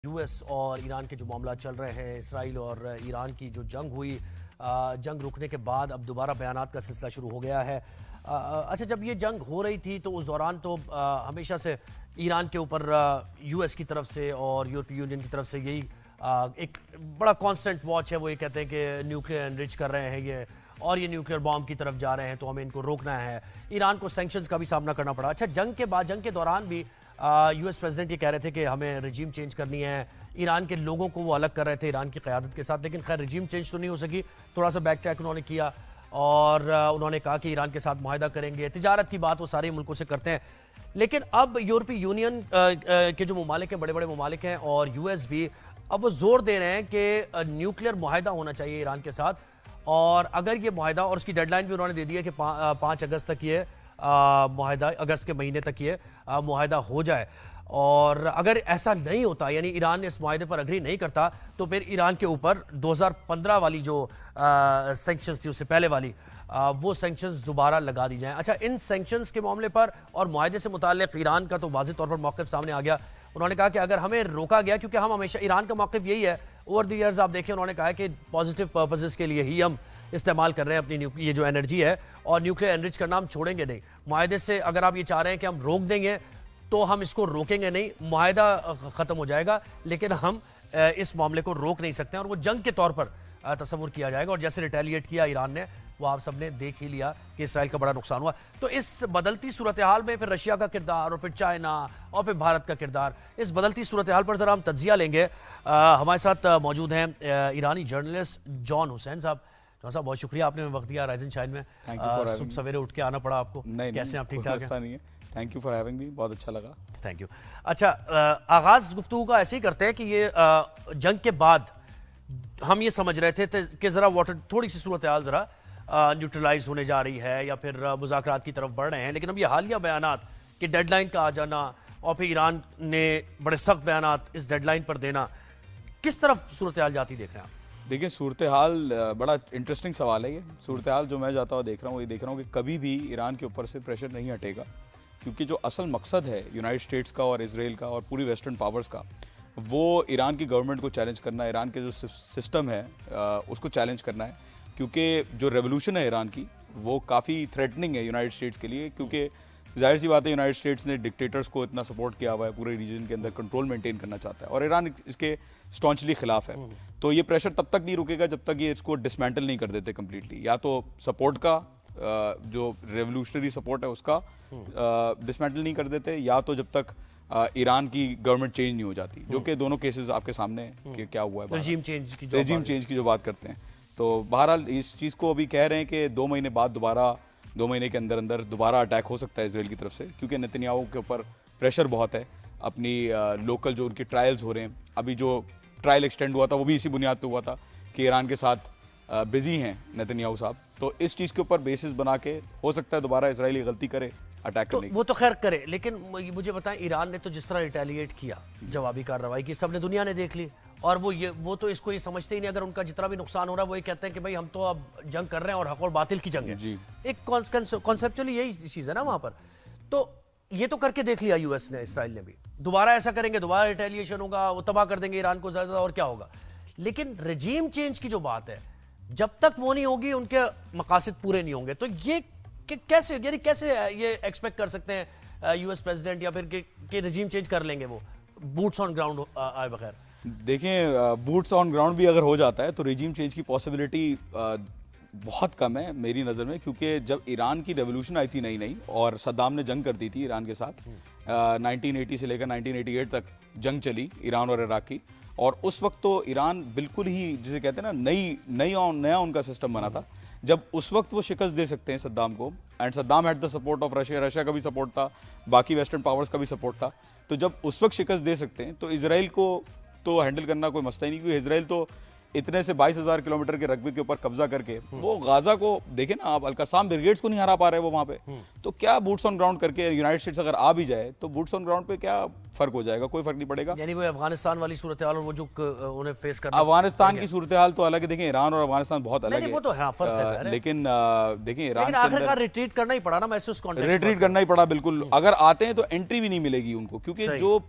US और Iran के जो मामला चल रहे हैं, इसराइल और ईरान की जो जंग हुई, जंग रुकने के बाद अब दोबारा बयानात का सिलसिला शुरू हो गया है। अच्छा, जब ये जंग हो रही थी तो उस दौरान तो हमेशा से ईरान के ऊपर यूएस की तरफ से और यूरोपीय यूनियन की तरफ से यही एक बड़ा कांस्टेंट वॉच है। वो ये कहते हैं कि न्यूक्लियर एनरिच कर रहे हैं ये, और ये न्यूक्लियर बॉम्ब की तरफ जा रहे हैं, तो हमें इनको रोकना है। ईरान को सैंक्शंस का भी सामना करना पड़ा। अच्छा, जंग के बाद, जंग के दौरान भी यूएस प्रेसिडेंट ये कह रहे थे कि हमें रिजीम चेंज करनी है। ईरान के लोगों को वो अलग कर रहे थे ईरान की क़यादत के साथ, लेकिन खैर रिजीम चेंज तो नहीं हो सकी। थोड़ा सा बैक ट्रैक उन्होंने किया और उन्होंने कहा कि ईरान के साथ मुआहदा करेंगे। तिजारत की बात वो सारे मुल्कों से करते हैं, लेकिन अब यूरोपीय यूनियन के जो ममालिक हैं, बड़े बड़े ममालिक हैं, और यूएस भी अब वो जोर दे रहे हैं कि न्यूक्लियर मुआहदा होना चाहिए ईरान के साथ। और अगर ये मुआहदा, और उसकी डेडलाइन भी उन्होंने दे दी है कि 5 अगस्त तक ये मुआहदा, अगस्त के महीने तक ये मुआहदा हो जाए। और अगर ऐसा नहीं होता, यानी ईरान इस मुआहदे पर अग्री नहीं करता, तो फिर ईरान के ऊपर 2015 वाली जो सैंक्शंस थी, उससे पहले वाली वो सैंक्शंस दोबारा लगा दी जाएं। अच्छा, इन सैंक्शंस के मामले पर और मुआहदे से मुताल्लिक ईरान का तो वाज़ेह तौर पर मौक़िफ़ सामने आ गया। उन्होंने कहा कि अगर हमें रोका गया, क्योंकि हम हमेशा, ईरान का मौक़िफ़ यही है ओवर द ईयर्स, आप देखें, उन्होंने कहा कि पॉजिटिव पर्पसेस के लिए ही हम इस्तेमाल कर रहे हैं अपनी ये जो एनर्जी है, और न्यूक्लियर एनरिच करना हम छोड़ेंगे नहीं। मुआहदे से अगर आप ये चाह रहे हैं कि हम रोक देंगे, तो हम इसको रोकेंगे नहीं। मुआहदा ख़त्म हो जाएगा, लेकिन हम इस मामले को रोक नहीं सकते हैं, और वो जंग के तौर पर तस्वुर किया जाएगा। और जैसे रिटेलिएट किया ईरान ने, वो आप सबने देख ही लिया कि इसराइल का बड़ा नुकसान हुआ। तो इस बदलती सूरत हाल में फिर रशिया का किरदार, और फिर चाइना, और फिर भारत का किरदार, इस बदलती सूरत हाल पर ज़रा हम तज्जिया लेंगे। हमारे साथ मौजूद हैं ईरानी जर्नलिस्ट जॉन हुसैन साहब। जॉन साहब, बहुत शुक्रिया, आपने वक्त दिया राइजिंग शाइन में। सुबह सवेरे उठ के आना पड़ा आपको। कैसे हैं आप? ठीक ठाक हैं? Thank you for having me, बहुत अच्छा लगा। Thank you. अच्छा, आगाज़ गुफ्तगू का ऐसे ही करते हैं कि ये जंग के बाद हम ये समझ रहे थे कि ज़रा वाटर, थोड़ी सी सूरत हाल ज़रा न्यूट्रलाइज होने जा रही है, या फिर मुज़ाकरात की तरफ बढ़ रहे हैं, लेकिन अब ये हालिया बयानात कि डेडलाइन का आ जाना, और फिर ईरान ने बड़े सख्त बयानात इस डेडलाइन पर देना, किस तरफ सूरत हाल जाती देख रहे हैं आप? देखिए, सूरत हाल बड़ा इंटरेस्टिंग सवाल है ये। सूरत हाल जो मैं जाता हुआ देख रहा हूँ, ये देख रहा हूँ कि कभी भी ईरान के ऊपर से प्रेशर नहीं हटेगा, क्योंकि जो असल मकसद है यूनाइटेड स्टेट्स का और इसराइल का और पूरी वेस्टर्न पावर्स का, वो ईरान की गवर्नमेंट को चैलेंज करना है, ईरान के जो सिस्टम है उसको चैलेंज करना है। क्योंकि जो रेवोल्यूशन है ईरान की, वो काफ़ी थ्रेटनिंग है यूनाइटेड स्टेट्स के लिए, क्योंकि जाहिर सी बात है यूनाइटेड स्टेट्स ने डिक्टेटर्स को इतना सपोर्ट किया हुआ है, पूरे रीजन के अंदर कंट्रोल मेंटेन करना चाहता है, और ईरान इसके स्टॉन्चली खिलाफ है। तो ये प्रेशर तब तक नहीं रुकेगा जब तक ये इसको डिसमेंटल नहीं कर देते कम्प्लीटली। या तो सपोर्ट का जो रेवोल्यूशनरी सपोर्ट है उसका डिसमेंटल नहीं कर देते, या तो जब तक ईरान की गवर्नमेंट चेंज नहीं हो जाती, जो कि दोनों केसेस आपके सामने हैं कि क्या हुआ है। रजीम चेंज की जो बात करते हैं, तो बहरहाल इस चीज़ को अभी कह रहे हैं कि 2 महीने बाद दोबारा, 2 महीने के अंदर अंदर दोबारा अटैक हो सकता है इसराइल की तरफ से, क्योंकि नेतन्याहू के ऊपर प्रेशर बहुत है। अपनी लोकल जो उनके ट्रायल्स हो रहे हैं, अभी जो ट्रायल एक्सटेंड हुआ था वो भी इसी बुनियाद पे हुआ था कि ईरान के साथ बिजी हैं नेतन्याहू साहब। तो इस चीज़ के ऊपर बेसिस बना के हो सकता है दोबारा इसराइली गलती करे अटैक करने की। वो तो खैर करे, लेकिन मुझे बताएं, ईरान ने तो जिस तरह रिटेलिएट किया, जवाबी कार्रवाई की, सबने दुनिया ने देख ली, और वो तो इसको ये समझते ही नहीं। अगर उनका जितना भी नुकसान हो रहा है, वो ये कहते हैं कि भाई हम तो अब जंग कर रहे हैं, और हक और बातिल की जंग है जी। एक कॉन्सेप्चुअली यही चीज़ है ना वहाँ पर। तो ये तो करके देख लिया यूएस ने, इसराइल ने भी। दोबारा ऐसा करेंगे, दोबारा रिटेलिएशन होगा, वो तबाह कर देंगे ईरान को ज़्यादा, और क्या होगा। लेकिन रजीम चेंज की जो बात है, जब तक वो नहीं होगी, उनके मकासद पूरे नहीं होंगे। तो ये कैसे, यानी कैसे ये एक्सपेक्ट कर सकते हैं यूएस प्रेसिडेंट, या फिर कि रजीम चेंज कर लेंगे वो बूट्स ऑन ग्राउंड आए बगैर? देखें, बूट्स ऑन ग्राउंड भी अगर हो जाता है तो रजीम चेंज की पॉसिबिलिटी बहुत कम है मेरी नज़र में, क्योंकि जब ईरान की रेवोल्यूशन आई थी नई और सद्दाम ने जंग कर दी थी ईरान के साथ, 1980 से लेकर 1988 तक जंग चली ईरान और इराक की, और उस वक्त तो ईरान बिल्कुल ही, जिसे कहते हैं ना, नया उनका सिस्टम बना था। जब उस वक्त वो शिकस्त दे सकते हैं सद्दाम को, and Saddam had the support of Russia का भी सपोर्ट था, बाकी वेस्टर्न पावर्स का भी सपोर्ट था, तो जब उस वक्त शिकस्त दे सकते हैं तो इसराइल को तो हैंडल करना कोई मसला ही नहीं, क्योंकि इसराइल तो इतने से 22,000 किलोमीटर के रकबे के ऊपर कब्जा करके, वो गाजा को देखे ना आप, अल-कसाम ब्रिगेड्स को नहीं हरा पा रहे वो वहाँ पे। तो क्या बूट्स ऑन ग्राउंड करके यूनाइटेड स्टेट्स अगर आ भी जाए, तो बूट्स ऑन ग्राउंड पे क्या फर्क हो जाएगा, कोई फर्क नहीं पड़ेगा। यानी वो अफगानिस्तान वाली सूरत हाल और वो जो उन्हें फेस करना अफगानिस्तान की सूरत हाल तो अलग है, देखें ईरान और अफगानिस्तान बहुत अलग है, वो तो है, फर्क है ज़ाहिर है। लेकिन देखें ईरान लेकिन आखिरकार रिट्रीट करना ही पड़ा ना, मैं उस कॉन्टेक्स्ट रिट्रीट करना ही पड़ा बिल्कुल। अगर आते हैं तो एंट्री भी नहीं मिलेगी उनको, क्योंकि जो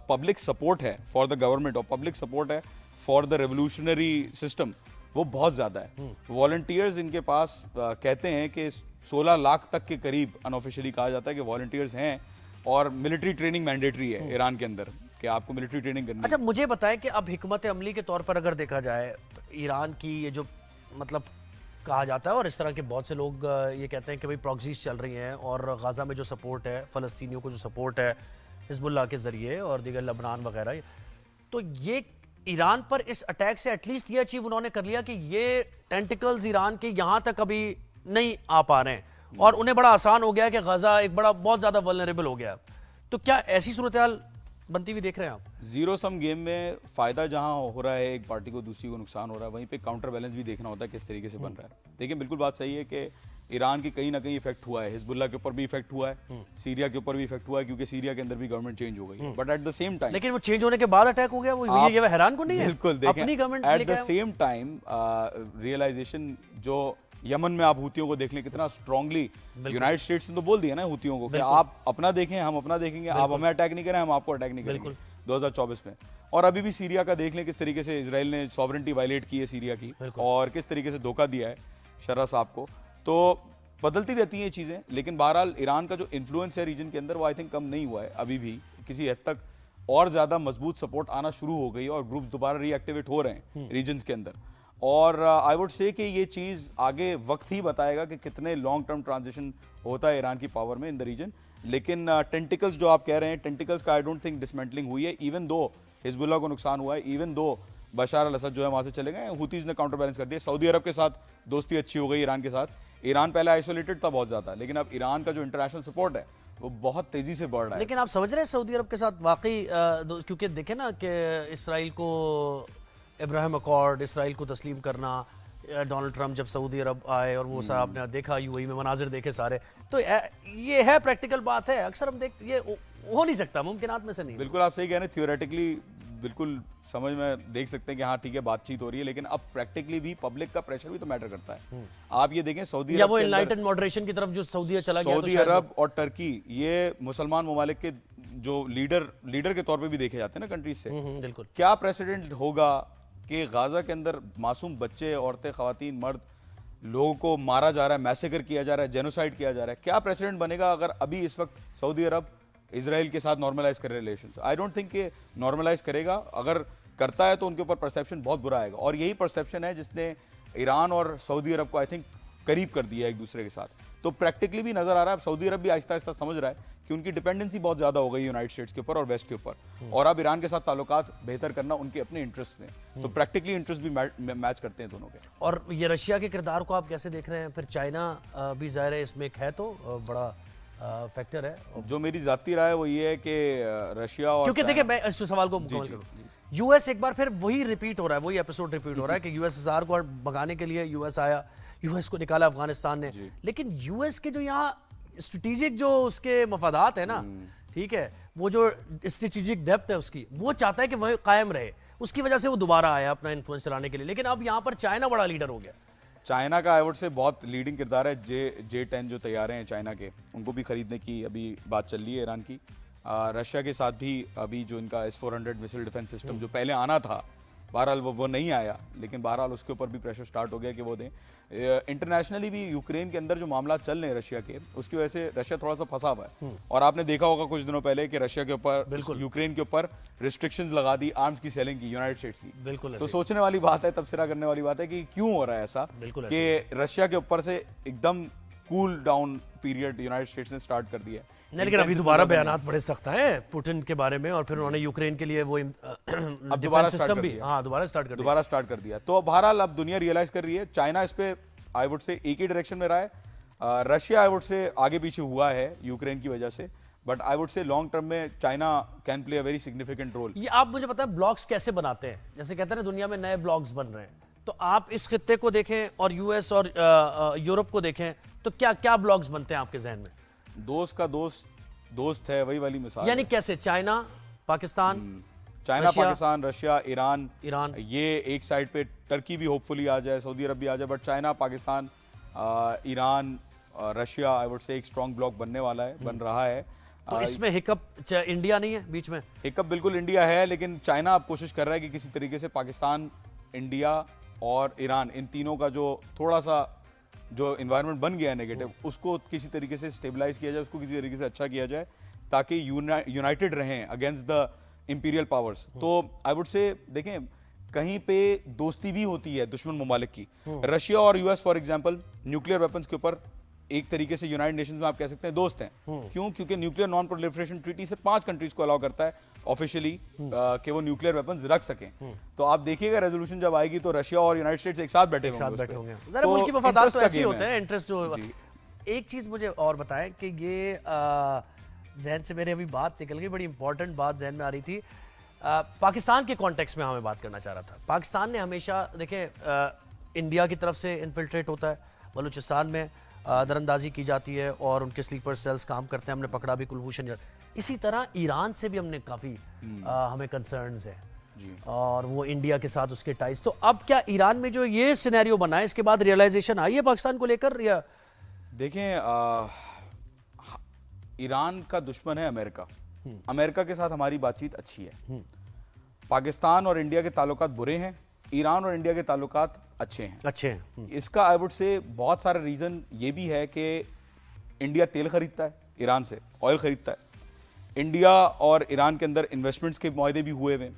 पब्लिक सपोर्ट है फॉर द गवर्नमेंट और पब्लिक सपोर्ट है फॉर द रेवोल्यूशनरी सिस्टम वो बहुत ज्यादा है। वॉलंटियर्स इनके पास कहते हैं कि 16 लाख तक के करीब अनऑफिशियली कहा जाता है कि वॉलंटियर्स हैं, और मिलिट्री ट्रेनिंग मैंडेटरी है ईरान के अंदर कि आपको मिलिट्री ट्रेनिंग करनी है। अच्छा मुझे बताएं कि अब हिकमत अमली के तौर पर अगर देखा जाए ईरान की ये जो मतलब कहा जाता है, और इस तरह के बहुत से लोग ये कहते हैं कि भाई प्रॉक्सीज चल रही हैं और गाज़ा में जो सपोर्ट है, फ़लस्तीनियों को जो सपोर्ट है हिजबुल्लाह के ज़रिए और दीगर लबनान वगैरह, तो ये ईरान पर इस अटैक से एटलीस्ट ये अचीव उन्होंने कर लिया कि ये टेंटिकल्स ईरान के यहाँ तक अभी नहीं आ पा रहे हैं और उन्हें बड़ा आसान हो गया कि गाज़ा एक बड़ा बहुत ज़्यादा वल्नरेबल हो गया। तो क्या ऐसी सूरत हाल बनती हुई देख रहे हैं आप? जीरो सम गेम में फायदा जहां हो रहा है एक पार्टी को, दूसरी को नुकसान हो रहा है, वहीं पे काउंटर बैलेंस भी देखना होता है किस तरीके से बन रहा है। देखिए बिल्कुल बात सही है कि ईरान की कहीं ना कहीं इफेक्ट हुआ है, हिजबुल्लाह के ऊपर भी इफेक्ट हुआ है, सीरिया के ऊपर भी इफेक्ट हुआ है, क्योंकि सीरिया के अंदर भी गवर्नमेंट चेंज हो गई। But at the same time, लेकिन वो चेंज होने के बाद अटैक हो गया, वो ये हैरान को नहीं है? बिल्कुल देखें, अपनी government at the same time realisation जो यमन में आप हुतियों को देख लें कितना स्ट्रांगली यूनाइटेड स्टेट्स ने तो बोल दिया ना हुतियों को कि आप अपना देखें, हम अपना देखेंगे, आप हमें अटैक नहीं करें, हम आपको अटैक नहीं करेंगे 2024 में। और अभी भी सीरिया का देख लें किस तरीके से इजराइल ने सॉवरेंटी वायलेट की है सीरिया की, और किस तरीके से धोखा दिया है शर्रा साहब को। तो बदलती रहती हैं चीजें, लेकिन बहरहाल ईरान का जो इन्फ्लुएंस है रीजन के अंदर वो आई थिंक कम नहीं हुआ है अभी भी, किसी हद तक और ज्यादा मजबूत सपोर्ट आना शुरू हो गई और ग्रुप्स दोबारा रीएक्टिवेट हो रहे हैं रीजन्स के अंदर। और आई वुड से कि ये चीज आगे वक्त ही बताएगा कि कितने लॉन्ग टर्म ट्रांजिशन होता है ईरान की पावर में इन द रीजन। लेकिन टेंटिकल्स जो आप कह रहे हैं, टेंटिकल्स का आई डोंट थिंक डिसमेंटलिंग हुई है, इवन दो हिजबुल्लाह को नुकसान हुआ है, इवन दो बशार अल असद जो है वहां से चले गए, हुतीज ने काउंटर बैलेंस कर दिया। सऊदी अरब के साथ दोस्ती अच्छी हो गई ईरान के साथ। ईरान पहले आइसोलेटेड था बहुत ज्यादा, लेकिन अब ईरान का जो इंटरनेशनल सपोर्ट है वो बहुत तेजी से बढ़ रहा है। लेकिन आप समझ रहे हैं सऊदी अरब के साथ वाकई, क्योंकि देखें ना कि इसराइल को इब्राहिम अकॉर्ड, इसराइल को तस्लीम करना, डोनाल्ड ट्रंप जब सऊदी अरब आए और वो सारा आपने देखा यूएई में मनाजिर देखे सारे, तो ये है प्रैक्टिकल बात है। अक्सर हम देख ये हो नहीं सकता, मुमकिनात में से नहीं। बिल्कुल आप सही कह रहे हैं, थियोरेटिकली बिल्कुल समझ में देख सकते हैं कि हाँ ठीक है बातचीत हो रही है, लेकिन अब प्रैक्टिकली भी पब्लिक का प्रेशर भी तो मैटर करता है। आप ये देखें सऊदी या वो एनलाइटेड मॉडरेशन की तरफ जो सऊदी चला गया, सऊदी अरब और टर्की ये मुसलमान ममालिक के जो लीडर के तौर पे भी देखे जाते हैं ना कंट्रीज से। बिल्कुल। क्या प्रेसिडेंट होगा कि गाजा के अंदर मासूम बच्चे, औरतें, खवातीन, मर्द लोगों को मारा जा रहा है, मैसेकर किया जा रहा है, जेनोसाइड किया जा रहा है? क्या प्रेसिडेंट बनेगा अगर अभी इस वक्त सऊदी अरब इजराइल के साथ नॉर्मलाइज करे रिलेशंस? आई डोंट थिंक कि नॉर्मलाइज करेगा। अगर करता है तो उनके ऊपर परसेप्शन बहुत बुरा आएगा, और यही परसेप्शन है जिसने ईरान और सऊदी अरब को आई थिंक करीब कर दिया एक दूसरे के साथ। तो प्रैक्टिकली भी नजर आ रहा है, सऊदी अरब भी आहिस्ता आहिस्ता समझ रहा है कि उनकी डिपेंडेंसी बहुत ज्यादा हो गई यूनाइटेड स्टेट्स के ऊपर और वेस्ट के ऊपर, और अब ईरान के साथ ताल्लुकात बेहतर करना उनके अपने इंटरेस्ट में, तो प्रैक्टिकली इंटरेस्ट भी मैच करते हैं दोनों के। और ये रशिया के किरदार को आप कैसे देख रहे हैं? फिर चाइना भी जाहिर है इसमें एक है तो बड़ा फैक्टर है। जो मेरी जाती राय है वो ये है कि रशिया और, क्योंकि देखिए मैं इस सवाल को मुकम्मल करूं, यूएस एक बार फिर वही रिपीट हो रहा है, वही एपिसोड रिपीट हो रहा है कि यूएसएसआर को भगाने के लिए यूएस आया, यूएस को निकाला अफगानिस्तान ने, लेकिन यूएस के जो यहाँ स्ट्रेटेजिक जो उसके मफादात है ना, ठीक है, वो जो स्ट्रेटेजिक डेप्थ है उसकी, वो चाहता है कि वह कायम रहे, उसकी वजह से वो दोबारा आया अपना इन्फ्लुएंस चलाने के लिए। लेकिन अब यहाँ पर चाइना बड़ा लीडर हो गया। चाइना का आई वुड से बहुत लीडिंग किरदार है। J-10 जो तैयारे हैं चाइना के, उनको भी खरीदने की अभी बात चल रही है ईरान की। रशिया के साथ भी अभी जो इनका S-400 मिसाइल डिफेंस सिस्टम जो पहले आना था, बहरहाल वो नहीं आया, लेकिन बहरहाल उसके ऊपर भी प्रेशर स्टार्ट हो गया कि वो दें। इंटरनेशनली भी यूक्रेन के अंदर जो मामला चल रहे हैं रशिया के, उसकी वजह से रशिया थोड़ा सा फंसा हुआ है। और आपने देखा होगा कुछ दिनों पहले कि रशिया के ऊपर, यूक्रेन के ऊपर रिस्ट्रिक्शंस लगा दी आर्म्स की सेलिंग की यूनाइटेड स्टेट्स की। बिल्कुल। तो सोचने वाली बात है, तबसरा करने वाली बात है कि क्यों हो रहा है ऐसा, कि रशिया के ऊपर से एकदम cool down period United states ने स्टार्ट कर दिया है। लेकिन अभी दोबारा बयानात बड़े सख्त हैं पुतिन के बारे में, और फिर उन्होंने यूक्रेन के लिए वो दोबारा सिस्टम भी दोबारा स्टार्ट कर दिया। तो बहरहाल अब दुनिया रियलाइज कर रही है, चाइना इस पे आई वुड से एक ही डायरेक्शन में रहा है, रशिया आई वुड से आगे पीछे हुआ है यूक्रेन की वजह से, but I would say long term में China can play a very significant role. ये आप मुझे बताएं ब्लॉक्स कैसे बनाते हैं? जैसे कहते हैं ना दुनिया में नए ब्लॉक्स बन रहे हैं, तो आप इस खित्ते को देखें और यूएस और यूरोप को देखें, तो क्या क्या ब्लॉक्स बनते हैं आपके जहन में? दोस्त का दोस्त है, वही वाली मिसाल। यानी कैसे? China Pakistan, China, Russia, Pakistan, Russia, Iran, Iran, ये एक साइड पे, टर्की भी होपफुली आ जाए, सऊदी अरब भी आ जाए, but China, Pakistan, Iran, Russia, I would से एक स्ट्रॉन्ग ब्लॉक बनने वाला है, बन रहा है। तो इसमें हिकअप इंडिया नहीं है बीच में? हिकअप बिल्कुल इंडिया है, लेकिन चाइना अब कोशिश कर रहा है कि किसी तरीके से पाकिस्तान, इंडिया और ईरान, इन तीनों का जो थोड़ा सा जो इन्वायरमेंट बन गया है नेगेटिव, उसको किसी तरीके से स्टेबलाइज किया जाए, उसको किसी तरीके से अच्छा किया जाए, ताकि यूनाइटेड रहें अगेंस्ट द इंपीरियल पावर्स। तो आई वुड से देखें, कहीं पे दोस्ती भी होती है दुश्मन ममालिक की। रशिया और US for example nuclear weapons के ऊपर एक तरीके से यूनाइटेड नेशंस में आप कह सकते हैं दोस्त हैं। क्यों? क्योंकि न्यूक्लियर नॉन प्रोलिफरेशन ट्रीटी से 5 कंट्रीज को अलाउ करता है ऑफिशियली कि वो न्यूक्लियर वेपन्स रख सकें। तो आप देखिएगा रेजोल्यूशन जब आएगी तो रशिया और यूनाइटेड स्टेट्स एक साथ बैठे होंगे। जरा मुल्क की वफादार तो ऐसे ही होते हैं, इंटरेस्ट जो। एक चीज मुझे और बताएं कि ये जहन से मेरे अभी बात निकल गई, बड़ी इंपॉर्टेंट बात जहन में आ रही थी। पाकिस्तान के कॉन्टेक्स्ट में हमें बात करना चाह रहा था। पाकिस्तान ने हमेशा देखें इंडिया की तरफ से इन्फिल्ट्रेट होता है, बलूचिस्तान में दरअंदाजी की जाती है और उनके स्लीपर सेल्स काम करते हैं, हमने पकड़ा भी कुलभूषण। इसी तरह ईरान से भी हमने काफ़ी हमें कंसर्न्स है और वो इंडिया के साथ उसके टाइज। तो अब क्या ईरान में जो ये सिनेरियो बना है, इसके बाद रियलाइजेशन आई है पाकिस्तान को लेकर? या देखें, ईरान का दुश्मन है अमेरिका। अमेरिका के साथ हमारी बातचीत अच्छी है। पाकिस्तान और इंडिया के ताल्लुकात बुरे हैं, ईरान और इंडिया के ताल्लुकात अच्छे हैं। इसका आई वुड से बहुत सारे रीजन ये भी है कि इंडिया तेल खरीदता है ईरान से, ऑयल खरीदता है। इंडिया और ईरान के अंदर इन्वेस्टमेंट्स के मुआहदे भी हुए हुए हैं।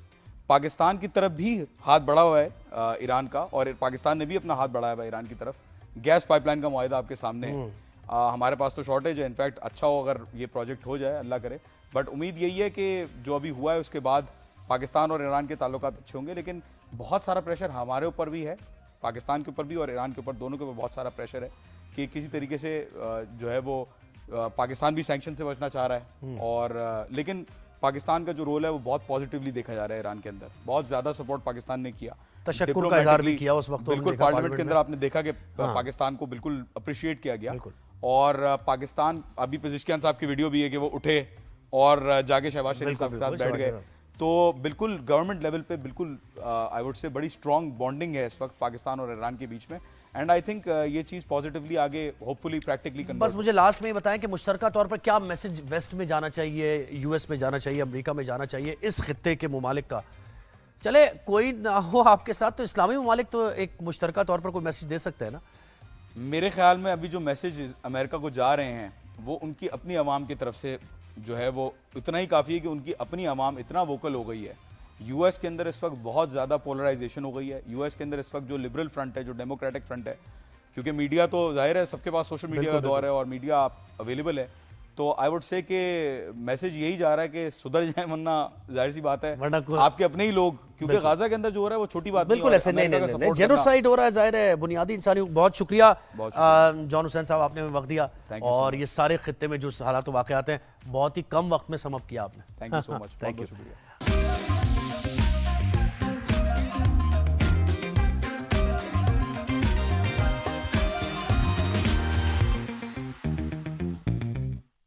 पाकिस्तान की तरफ भी हाथ बढ़ा हुआ है ईरान का, और पाकिस्तान ने भी अपना हाथ बढ़ाया हुआ है ईरान की तरफ। गैस पाइपलाइन का मुआहदा आपके सामने है। हमारे पास तो शॉर्टेज है, इनफैक्ट अच्छा हो अगर ये प्रोजेक्ट हो जाए, अल्लाह करे। बट उम्मीद यही है कि जो अभी हुआ है उसके बाद पाकिस्तान और ईरान के ताल्लुकात अच्छे होंगे। लेकिन बहुत सारा प्रेशर हमारे ऊपर भी है, पाकिस्तान के ऊपर भी और ईरान के ऊपर, दोनों के ऊपर बहुत सारा प्रेशर है कि किसी तरीके से जो है वो पाकिस्तान भी सैंक्शन से बचना चाह रहा है। और लेकिन पाकिस्तान का जो रोल है वो बहुत पॉजिटिवली देखा जा रहा है ईरान के अंदर। बहुत ज़्यादा सपोर्ट पाकिस्तान ने किया, तशक्कुर का इज़हार भी किया उस वक्त। बिल्कुल, पार्लियामेंट के अंदर आपने देखा कि पाकिस्तान को बिल्कुल अप्रिशिएट किया गया। और पाकिस्तान, अभी पेजिशकियान साहब की वीडियो भी है कि वो उठे और जाके शहबाज शरीफ साहब के साथ बैठ गए। तो बिल्कुल गवर्नमेंट लेवल पे बिल्कुल आई वुड से बड़ी स्ट्रॉन्ग बॉन्डिंग है इस वक्त पाकिस्तान और ईरान के बीच में। एंड आई थिंक ये चीज़ पॉजिटिवली आगे होपफुली प्रैक्टिकली बस मुझे लास्ट में ये बताएं कि मुश्तरका तौर पर क्या मैसेज वेस्ट में जाना चाहिए, यूएस में जाना चाहिए, अमेरिका में जाना चाहिए इस खित्ते के ममालिक का? चले कोई ना हो आपके साथ, तो इस्लामी ममालिक तो एक मुश्तरका तौर पर कोई मैसेज दे सकते हैं ना? मेरे ख्याल में अभी जो मैसेज अमेरिका को जा रहे हैं वो उनकी अपनी अवाम की तरफ से जो है वो इतना ही काफ़ी है कि उनकी अपनी अवाम इतना वोकल हो गई है। यूएस के अंदर इस वक्त बहुत ज़्यादा पोलराइजेशन हो गई है। यूएस के अंदर इस वक्त जो लिबरल फ्रंट है, जो डेमोक्रेटिक फ्रंट है, क्योंकि मीडिया तो जाहिर है सबके पास सोशल मीडिया का दौर है और मीडिया अवेलेबल है, तो आई वुड से कि मैसेज यही जा रहा है कि सुधर जाए, वरना जाहिर सी बात है आपके अपने ही लोग, क्योंकि गाजा के अंदर जो हो रहा है वो छोटी बात बिल्कुल ऐसे नहीं, जेनोसाइड हो रहा है, जाहिर है बुनियादी इंसानी। बहुत शुक्रिया जॉन हुसैन साहब, आपने हमें वक्त दिया और ये सारे खित्ते में जो हालात वाकयात हैं बहुत ही कम वक्त में सम अप किया आपने। Thank you so much, thank you, शुक्रिया।